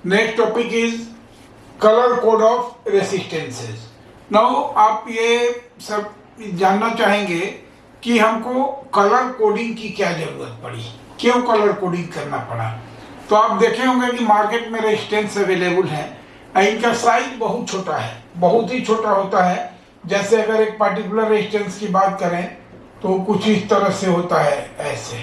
Next topic is colour code of resistances. Now आप ये सब जानना चाहेंगे कि हमको कलर कोडिंग की क्या जरूरत पड़ी, क्यों कलर कोडिंग करना पड़ा। तो आप देखे होंगे कि मार्केट में रेजिस्टेंस अवेलेबल है, इनका साइज बहुत छोटा है, बहुत ही छोटा होता है। जैसे अगर एक पार्टिकुलर रेजिस्टेंस की बात करें तो कुछ इस तरह से होता है, ऐसे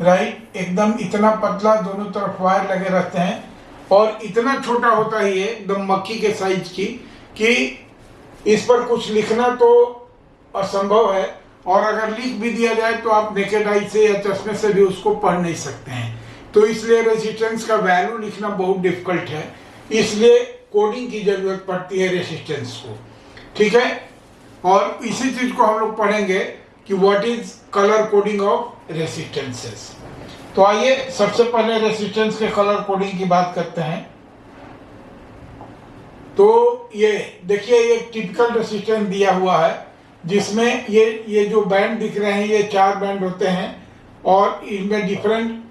राइट, एकदम इतना पतला, दोनों तरफ वायर लगे रहते हैं और इतना छोटा होता ही है, एकदम मक्खी के साइज की, कि इस पर कुछ लिखना तो असंभव है, और अगर लिख भी दिया जाए तो आप नेकेड आई से या चश्मे से भी उसको पढ़ नहीं सकते हैं। तो इसलिए रेजिस्टेंस का वैल्यू लिखना बहुत डिफिकल्ट है, इसलिए कोडिंग की जरूरत पड़ती है रेजिस्टेंस को, ठीक है। और इसी चीज को हम लोग पढ़ेंगे कि what is colour coding of resistances. तो आइए सबसे पहले रेजिस्टेंस के कलर कोडिंग की बात करते हैं। तो ये देखिए, ये टिपिकल रेजिस्टेंस दिया हुआ है जिसमें ये जो बैंड दिख रहे हैं, ये 4 बैंड होते हैं और इनमें डिफरेंट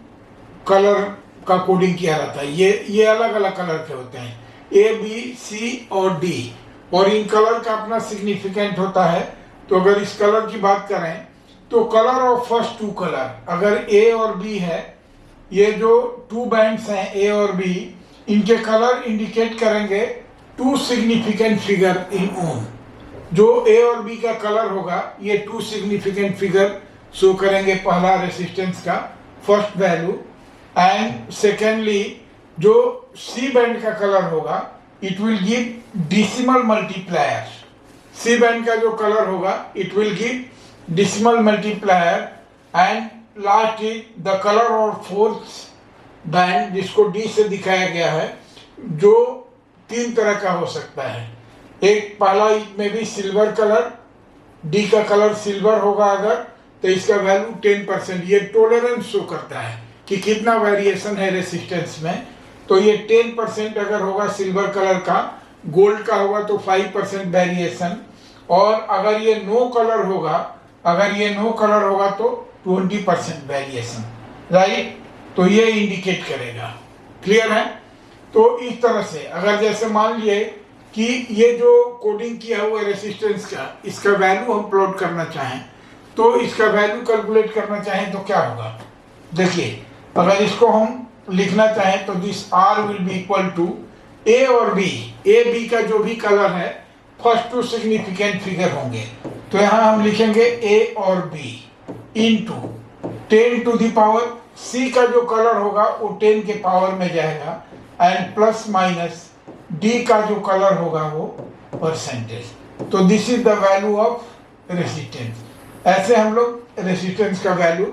कलर का कोडिंग किया रहता है। ये अलग अलग कलर के होते हैं, ए बी सी और डी, और इन कलर का अपना सिग्निफिकेंट होता है। तो अगर इस कलर की बात करें तो कलर ऑफ फर्स्ट 2 कलर, अगर ए और बी है, ये जो 2 बैंड्स हैं ए और बी, इनके कलर इंडिकेट करेंगे 2 सिग्निफिकेंट फिगर इन ओम। जो ए और बी का कलर होगा ये 2 सिग्निफिकेंट फिगर शो करेंगे, पहला रेजिस्टेंस का फर्स्ट वैल्यू। एंड सेकेंडली जो सी बैंड का कलर होगा it will give decimal multiplier. C band का जो कलर होगा it will give decimal multiplier. And last is the colour of fourth band, जिसको डी से दिखाया गया है, जो 3 तरह का हो सकता है। एक पहला में भी सिल्वर कलर, डी का कलर सिल्वर होगा अगर, तो इसका वैल्यू 10%, ये टॉलरेंस शो करता है कि कितना वेरिएशन है रेजिस्टेंस में। तो ये 10% अगर होगा सिल्वर कलर का, गोल्ड का होगा तो 5% वेरिएशन, और अगर ये नो कलर होगा, तो 20% वेरिएशन, राइट। तो ये इंडिकेट करेगा, क्लियर है। तो इस तरह से अगर जैसे मान लिए कि ये जो कोडिंग किया हुआ है रेजिस्टेंस का, इसका वैल्यू हम प्लॉट करना चाहें, तो इसका वैल्यू कैलकुलेट करना चाहें तो क्या होगा, देखिए अगर इसको हम लिखना चाहें तो this R will be equal to A और बी। ए बी का जो भी कलर है फर्स्ट 2 सिग्निफिकेंट फिगर होंगे, तो यहाँ हम लिखेंगे ए और B into 10 to the power, C का जो कलर होगा वो 10 के पावर में जाएगा, एंड प्लस माइनस डी का जो कलर होगा वो परसेंटेज। तो this is the value of resistance. ऐसे हम लोग रेजिस्टेंस का वैल्यू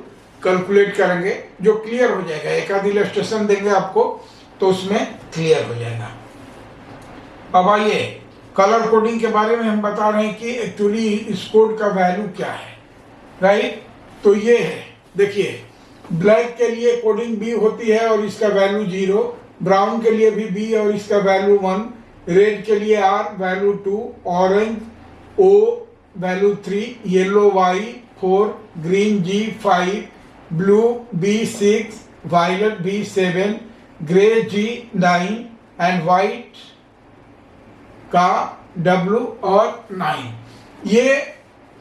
कैलकुलेट करेंगे, जो क्लियर हो जाएगा। एक आध इलस्ट्रेशन देंगे आपको तो उसमें क्लियर हो जाएगा। अब आइए कलर कोडिंग के बारे में हम बता रहे हैं कि एक्चुअली इस कोड का वैल्यू क्या है, राइट। तो ये है, देखिए ब्लैक के लिए कोडिंग बी होती है और इसका वैल्यू 0, ब्राउन के लिए भी बी और इसका वैल्यू 1, रेड के लिए R value 2, orange O value 3, yellow Y 4, green G 5, blue B6, violet B7, grey G9 and white का W और 9। ये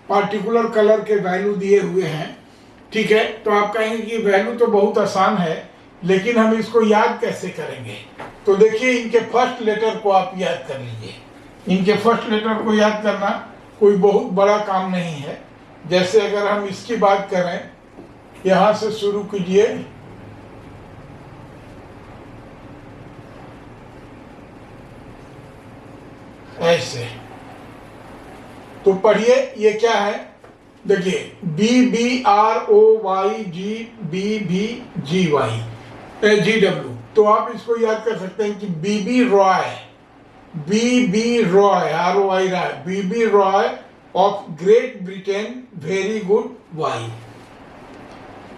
पार्टिकुलर कलर के वैल्यू दिए हुए हैं, ठीक है। तो आप कहेंगे कि वैल्यू तो बहुत आसान है, लेकिन हम इसको याद कैसे करेंगे। तो देखिए इनके फर्स्ट लेटर को आप याद कर लीजिए। इनके फर्स्ट लेटर को याद करना कोई बहुत बड़ा काम नहीं है। जैसे अगर हम इसकी बात करें, यहां से शुरू कीजिए, ऐसे, तो पढ़िए ये क्या है, देखिए BBROYGBBGY तो आप इसको याद कर सकते हैं कि BB Roy ROY BB Roy of Great Britain very good wife.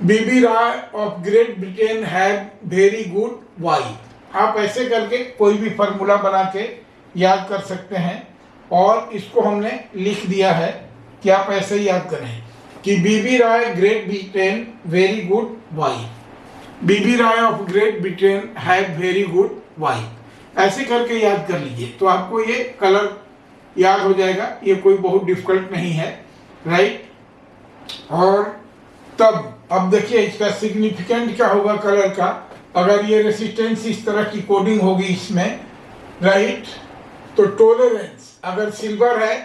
BB Roy of Great Britain have very good wife. आप ऐसे करके कोई भी फार्मूला बना के याद कर सकते हैं, और इसको हमने लिख दिया है कि आप ऐसे याद करें कि BB Roy Great Britain very good wife. BB Rai of Great Britain have very good wife. ऐसे करके याद कर लीजिए तो आपको ये कलर याद हो जाएगा, ये कोई बहुत डिफिकल्ट नहीं है, राइट। और तब अब देखिए इसका सिग्निफिकेंट क्या होगा कलर का, अगर ये रेसिस्टेंस इस तरह की कोडिंग होगी इसमें, राइट। तो टॉलरेंस अगर सिल्वर है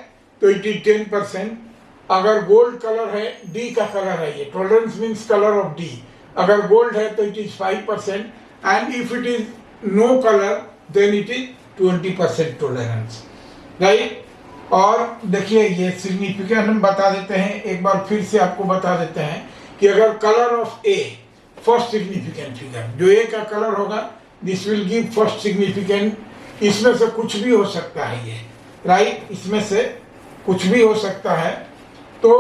तो इट इज 10%, अगर गोल्ड कलर है, डी का कलर है ये, tolerance means colour of D, अगर गोल्ड है तो it is 5%, and if it is no colour then it is 20% tolerance, right. और देखिए ये सिग्निफिकेंट हम बता देते हैं, एक बार फिर से आपको बता देते हैं कि अगर colour of A, first significant figure, जो ए का कलर होगा this will give first significant, इसमें से कुछ भी हो सकता है ये, राइट, इसमें से कुछ भी हो सकता है। तो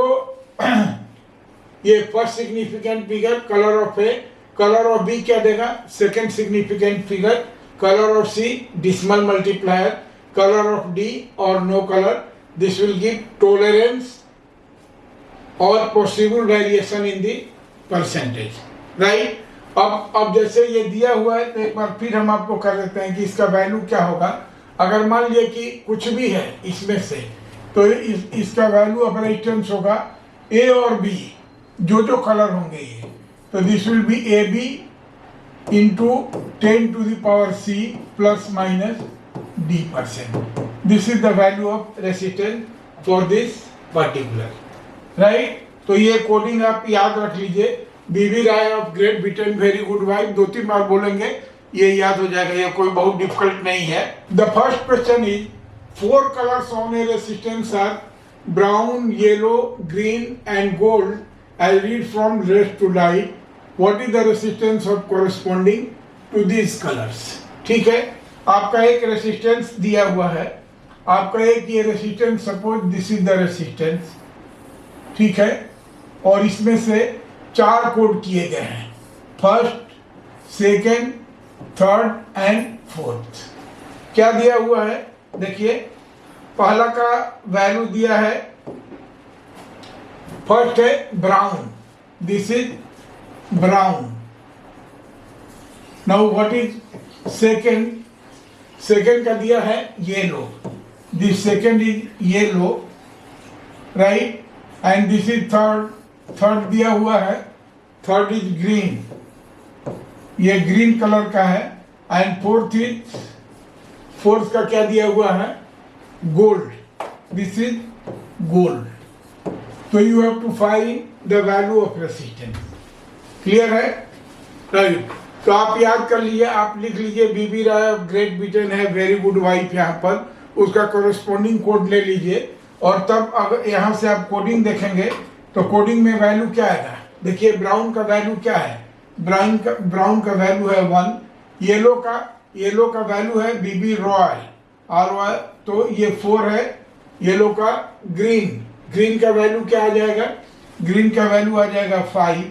ये first significant figure colour of A, colour of B क्या देगा, second significant figure, colour of C decimal multiplier, colour of D और no colour, this will give tolerance और possible variation in the percentage, right. अब जैसे ये दिया हुआ है तो एक बार फिर हम आपको कर देते हैं कि इसका वैल्यू क्या होगा। अगर मान लिया कि कुछ भी है इसमें से तो इसका वैल्यू अगर आइटम्स होगा ए और बी, जो कलर होंगे ये, तो this will be A B into 10 to the power c plus minus d%। This is the value of resistance for this particular, right. तो ये कोडिंग आप याद रख लीजिए, BB Rai of Great Britain very good wife, 2-3 बार बोलेंगे ये याद हो जाएगा, ये कोई बहुत डिफिकल्ट नहीं है। The first question is 4 colours on a resistance are brown, yellow, green and gold. I read from red to light, what is the resistance of corresponding to this colours. ठीक है, आपका एक रेसिस्टेंस दिया हुआ है, आपका एक ये resistance, suppose this is the resistance, ठीक है, और इसमें से 4 कोड किए गए हैं, first, second, third and fourth. क्या दिया हुआ है देखिए, पहला का वैल्यू दिया है, फर्स्ट है brown, this is brown. Now what is second, second का दिया है yellow, this second is yellow, right, and this is third, third दिया हुआ है, थर्ड इज ग्रीन, ये ग्रीन कलर का है, एंड फोर्थ इज, फोर्थ का क्या दिया हुआ है, गोल्ड, दिस इज गोल्ड। तो you have to find the value of resistance, clear है, राइट। तो आप याद कर लीजिए, आप लिख लीजिए BB Rai of Great Britain है वेरी गुड वाइफ, यहाँ पर उसका कोरेस्पोंडिंग कोड ले लीजिए, और तब अगर यहाँ से आप कोडिंग देखेंगे तो कोडिंग में वैल्यू क्या आएगा, देखिए ब्राउन का वैल्यू क्या है, ब्राउन का वैल्यू है 1, येलो का वैल्यू है बीबी रॉय RY, तो ये 4 है, येलो का, ग्रीन का वैल्यू क्या आ जाएगा, ग्रीन का वैल्यू आ जाएगा 5,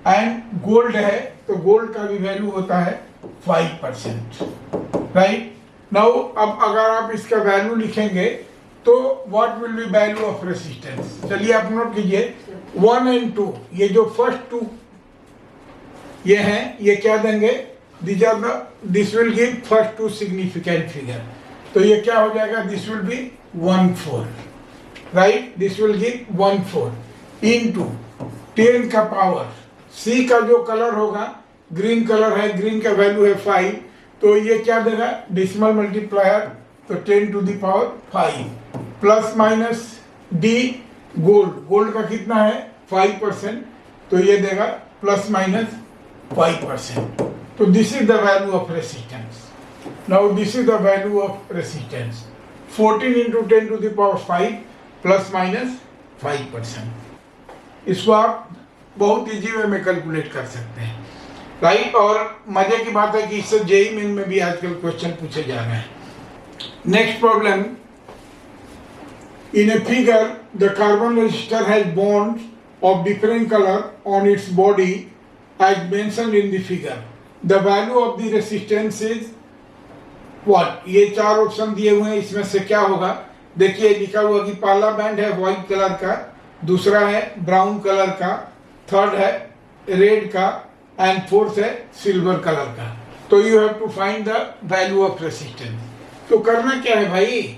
एंड गोल्ड है तो गोल्ड का भी वैल्यू होता है 5%, राइट। नाउ अब अगर आप इसका वैल्यू लिखेंगे तो what will be value of resistance, चलिए आप नोट कीजिए, 1 and 2, ये जो फर्स्ट 2 ये हैं, ये क्या देंगे, this will give first 2 significant figure, तो ये क्या हो जाएगा, this will B 1/4, right, this will give 1/4 into 10 का पावर, सी का जो कलर होगा ग्रीन कलर है, ग्रीन का वैल्यू है 5, तो ये क्या देगा, डिसिमल मल्टीप्लायर, तो 10 to the power 5 plus minus D, gold का कितना है 5%, तो ये देगा प्लस माइनस 5%। तो this is the value of resistance. Now this is the value of resistance, 14 into 10 to the power 5 plus minus 5%। इसको आप बहुत इजी वे में कैलकुलेट कर सकते हैं, राइट। और मजे की बात है कि इससे जेईई मेन में भी आजकल क्वेश्चन पूछे जा रहे हैं। Next problem, in a figure the carbon resistor has bands of different colour on its body as mentioned in the figure, the value of the resistance is what. ये 4 option दिए हुए हैं, इसमें से क्या होगा, देखिए लिखा हुआ कि पहला बैंड है व्हाइट कलर का, दूसरा है ब्राउन कलर का, थर्ड है रेड का, एंड फोर्स है सिल्वर कलर का। तो you have to find the value of resistance. तो करना क्या है भाई,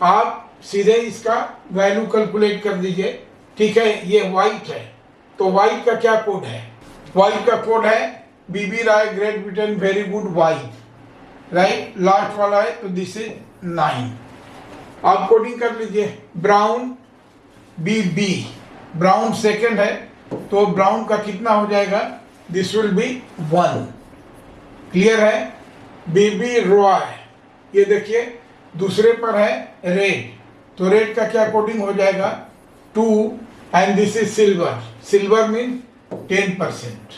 आप सीधे इसका वैल्यू कैलकुलेट कर दीजिए। ठीक है, ये व्हाइट है तो व्हाइट का क्या कोड है, व्हाइट का कोड है BB Roy Great Britain very good white, right, last वाला है तो दिस इज 9। आप कोडिंग कर लीजिए। ब्राउन बीबी, ब्राउन सेकंड है तो ब्राउन का कितना हो जाएगा, दिस विल बी 1। क्लियर है। बीबी रॉय, ये देखिए दूसरे पर है रेड, तो रेड का क्या कोडिंग हो जाएगा 2 and this is silver, silver mean 10%,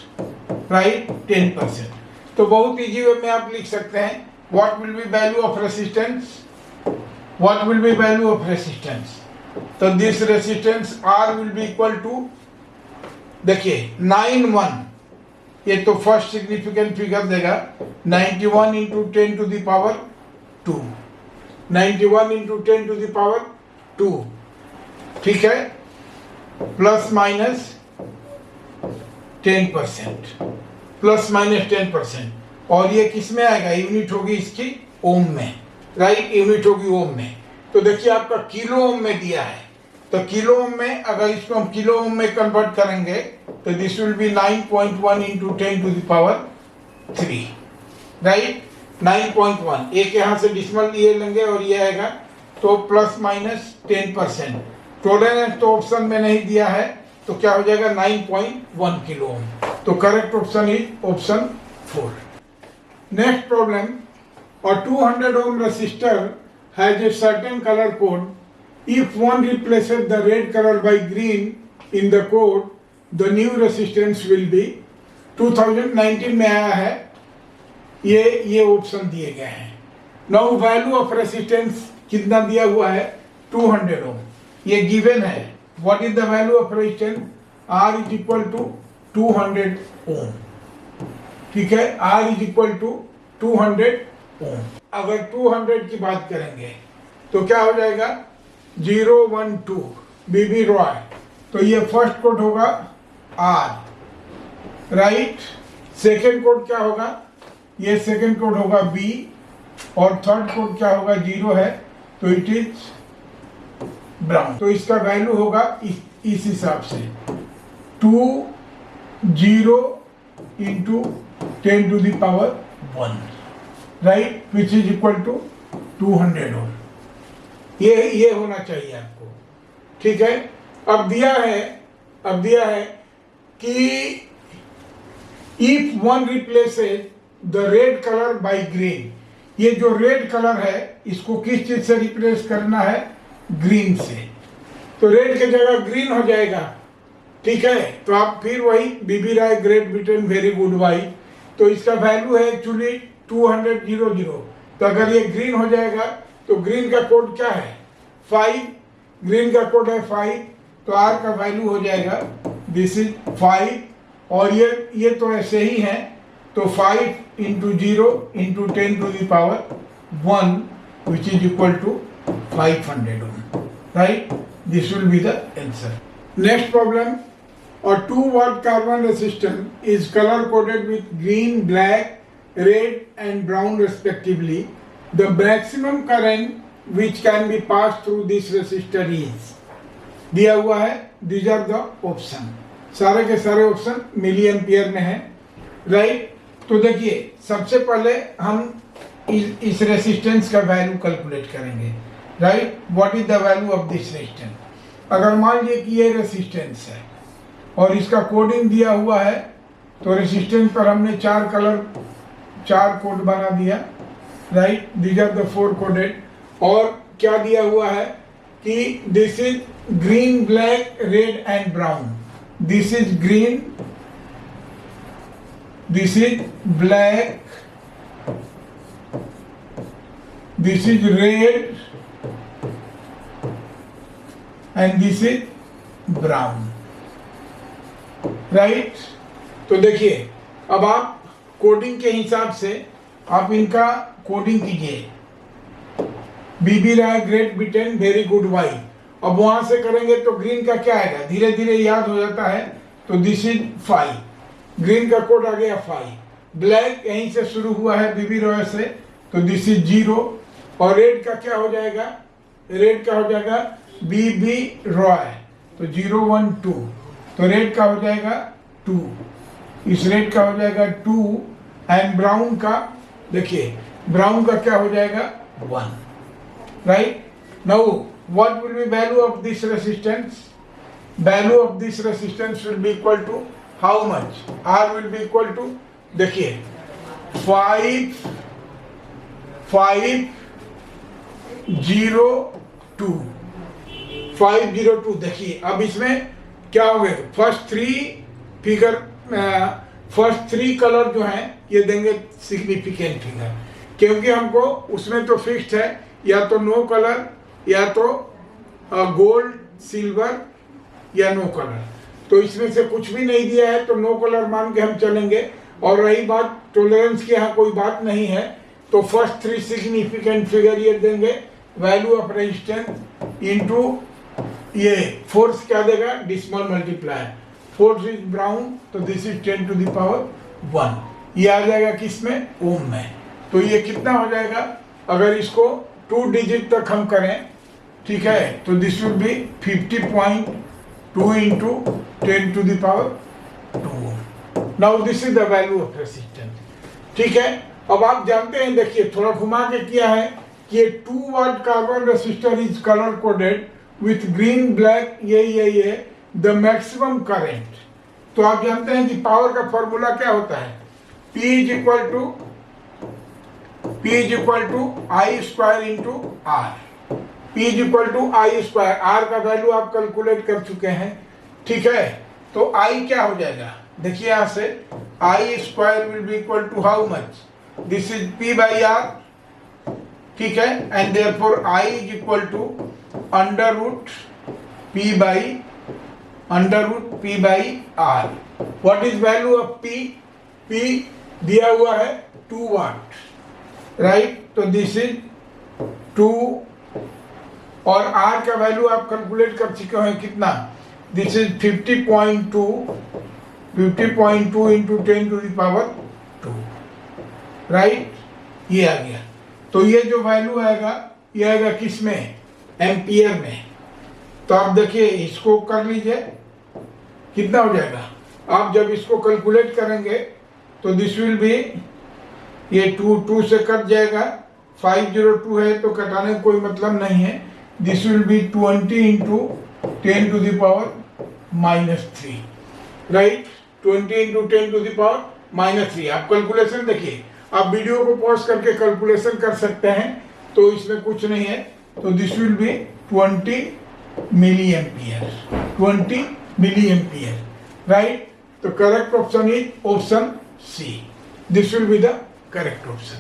right, 10%। तो बहुत इजी वे में आप लिख सकते हैं what will be value of resistance, what will be value of resistance. तो this resistance R will be equal to, देखिए 91, ये तो फर्स्ट सिग्निफिकेंट फिगर देगा 91 into 10 to the power 2, 91 into 10 to the power 2, ठीक है, प्लस माइनस 10%, प्लस माइनस 10%। और ये किस में आएगा, यूनिट होगी इसकी ओम में, राइट, यूनिट होगी ओम में। तो देखिए आपका किलो ओम में दिया है, तो किलो ओम में अगर इसको हम किलो ओम में कन्वर्ट करेंगे तो this will be 9.1 into 10 to the power 3, right, 9.1। एक यहाँ से डिसिमल ये लेंगे और ये आएगा तो प्लस माइनस 10%। टॉलरेंस तो ऑप्शन में नहीं दिया है तो क्या हो जाएगा 9.1 किलो ओम। तो correct option is option 4। Next problem, और 200 ohm resistor has a certain color code. If one replaces the red color by green in the code, the new resistance will be 2019 में आया है, ये option दिए गए हैं। Now value of resistance कितना दिया हुआ है 200 ohm, ये गिवन है। What is the value of resistance, R is equal to 200 ohm, ठीक है, R is equal to 200 ohm। अगर 200 की बात करेंगे तो क्या हो जाएगा 012 बीबी रॉय, तो ये फर्स्ट कोड होगा R, राइट, सेकेंड कोड क्या होगा, ये सेकेंड कोड होगा B, और थर्ड कोड क्या होगा 0 है तो इट इज ब्राउन। तो इसका वैल्यू होगा इस हिसाब से 20 into 10 to the power 1, right, which is equal to 200 ohm। ये होना चाहिए आपको, ठीक है। अब दिया है कि if one replaces the red colour by green, ये जो रेड कलर है इसको किस चीज से रिप्लेस करना है, ग्रीन से। तो रेड की जगह ग्रीन हो जाएगा, ठीक है। तो आप फिर वही BB Roy Great Britain very good white, तो इसका वैल्यू है एक्चुअली 200। तो अगर ये ग्रीन हो जाएगा तो ग्रीन का कोड क्या है 5, ग्रीन का कोड है 5, तो R का वैल्यू हो जाएगा दिस इज 5, और ये तो ऐसे ही है, तो 5 into 0 into 10 to the power 1 which is equal to 500 ohm, right, this will be the answer. Next problem, और 2 watt carbon resistor is color coded with green, black, red and brown respectively. The maximum current which can be passed through this resistor is, दिया हुआ है, these are the option, सारे के सारे option milli ampere में है, right. तो देखिए सबसे पहले हम इस रेसिस्टेंस का वैल्यू कैलकुलेट करेंगे, right, what is the value of this resistance. अगर मान लीजिए कि ये रेसिस्टेंस है और इसका कोडिंग दिया हुआ है, तो रेसिस्टेंस पर हमने 4 कोड बना दिया, right, these are the 4 coded. और क्या दिया हुआ है कि this is green, black, red and brown, this is green, this is black, this is red and this is brown, right. तो देखिए अब आप कोडिंग के हिसाब से आप इनका कोडिंग कीजिए, BB Roy Great Britain very good white. अब वहां से करेंगे तो ग्रीन का क्या आएगा, धीरे धीरे याद हो जाता है, तो दिस इज 5, ग्रीन का कोड आ गया 5, ब्लैक यहीं से शुरू हुआ है बीबी रॉय से, तो दिस इज 0, और रेड का क्या हो जाएगा, रेड का हो जाएगा बीबी रॉय, तो 0 1 2, तो रेड का हो जाएगा 2, इस रेड का हो जाएगा 2, एंड ब्राउन का देखिए ब्राउन का क्या हो जाएगा 1, right. Now what will be value of this resistance, value of this resistance will be equal to how much, R will be equal to देखिए 5 5 0 2 502। देखिए अब इसमें क्या हो गए, फर्स्ट थ्री कलर जो हैं ये देंगे सिग्निफिकेंट फिगर, क्योंकि हमको उसमें तो फिक्स्ड है या तो नो कलर या तो गोल्ड सिल्वर या नो कलर, तो इसमें से कुछ भी नहीं दिया है तो नो कलर मान के हम चलेंगे। और रही बात टॉलरेंस की, यहाँ कोई बात नहीं है, तो फर्स्ट 3 सिग्निफिकेंट फिगर ये देंगे, वैल्यू ऑफ रेजिस्टेंस इनटू ये फोर्स क्या देगा, decimal multiplier, fourth is brown, तो this is 10 to the power 1, ये आ जाएगा किसमें, ओम में। तो ये कितना हो जाएगा, अगर इसको 2 डिजिट तक हम करें, ठीक है, तो this will be 50.2 into 10 to the power 2। Now this is the value of resistance, ठीक है। अब आप जानते हैं, देखिए थोड़ा घुमा के किया है कि ये 2 watt carbon resistor is colour coded with green black ये द मैक्सिमम करंट। तो आप जानते हैं कि पावर का फॉर्मूला क्या होता है, P is equal to I square into R, P is equal to I square, R का वैल्यू आप कैलकुलेट कर चुके हैं, ठीक है। तो I क्या हो जाएगा, देखिए यहां से I square will be equal to how much, this is P by R, ठीक है, and therefore I is equal to under root P by R. What is value of P, P दिया हुआ है 2 वाट, राइट, तो this is 2, और R का वैल्यू आप कैलकुलेट कर चुके हैं कितना, this is 50.2 into 10 to the power 2, right, ये आ गया। तो ये जो वैल्यू आएगा ये आएगा किस में, एम्पियर में। तो आप देखिए इसको कर लीजिए, कितना हो जाएगा, आप जब इसको कैलकुलेट करेंगे तो दिस विल बी, ये 2 से कट जाएगा, 502 है तो कटाने का कोई मतलब नहीं है, this will be 20 into 10 to the power -3, right, 20 into 10 to the power -3। आप कैलकुलेशन देखिए, आप वीडियो को पॉज करके कैलकुलेशन कर सकते हैं, तो इसमें कुछ नहीं है, तो this will be 20 milli ampere, right. तो correct option is option C, this will be the correct option.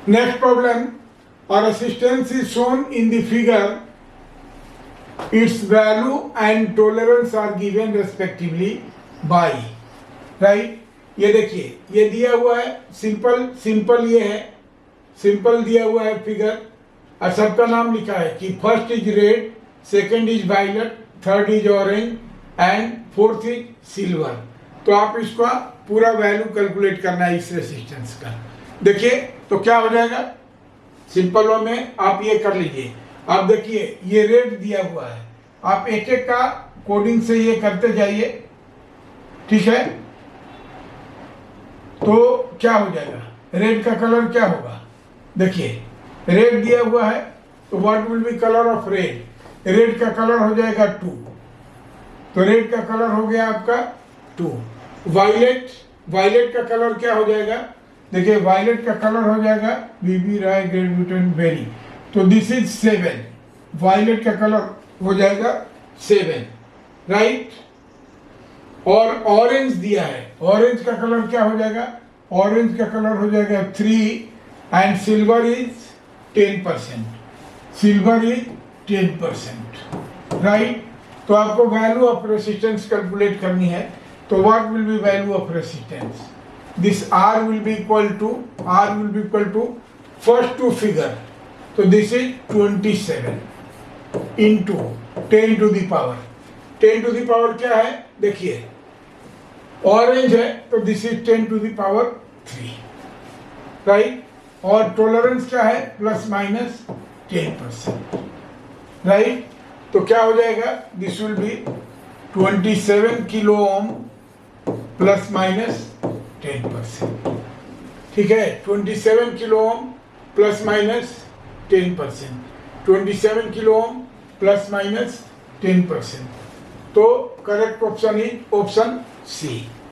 Next problem, a resistance is shown in the figure, its value and tolerance are given respectively by, right, ये देखिए ये दिया हुआ है, simple ये है, simple दिया हुआ है फिगर, और सबका नाम लिखा है कि first is red, second is violet, third is orange and fourth is silver. तो आप इसका पूरा वैल्यू कैलकुलेट करना है इस रेसिस्टेंस का। देखिए तो क्या हो जाएगा, सिंपल वे में आप ये कर लीजिए। आप देखिए ये रेड दिया हुआ है, आप एक एक का कोडिंग से ये करते जाइए, ठीक है। तो क्या हो जाएगा, रेड का कलर क्या होगा, देखिए रेड दिया हुआ है, तो what will B colour of red, red का कलर हो जाएगा 2, तो रेड का कलर हो गया आपका 2। वायलेट का कलर क्या हो जाएगा, देखिए वायलेट का कलर हो जाएगा बीबी राय ग्रेड ब्यूटेन बेरी, तो दिस इज 7, वायलेट का कलर हो जाएगा 7, राइट। और ऑरेंज दिया है, ऑरेंज का कलर क्या हो जाएगा, ऑरेंज का कलर हो जाएगा 3, and silver is 10%, silver is 10%, right. तो आपको वैल्यू ऑफ रेसिस्टेंस कैलकुलेट करनी है, तो what will be value of resistance, this R will be equal to first two figure, so this is 27 into 10 to the power, 10 to the power क्या है, देखिए orange है तो this is 10 to the power 3, right. और tolerance क्या है, plus minus 10%, right. तो क्या हो जाएगा, this will be 27 kilo ohm plus minus 10%, ठीक है। 27 kilo ohm plus minus 10%, 27 kilo ohm plus minus 10%। तो correct option is option C.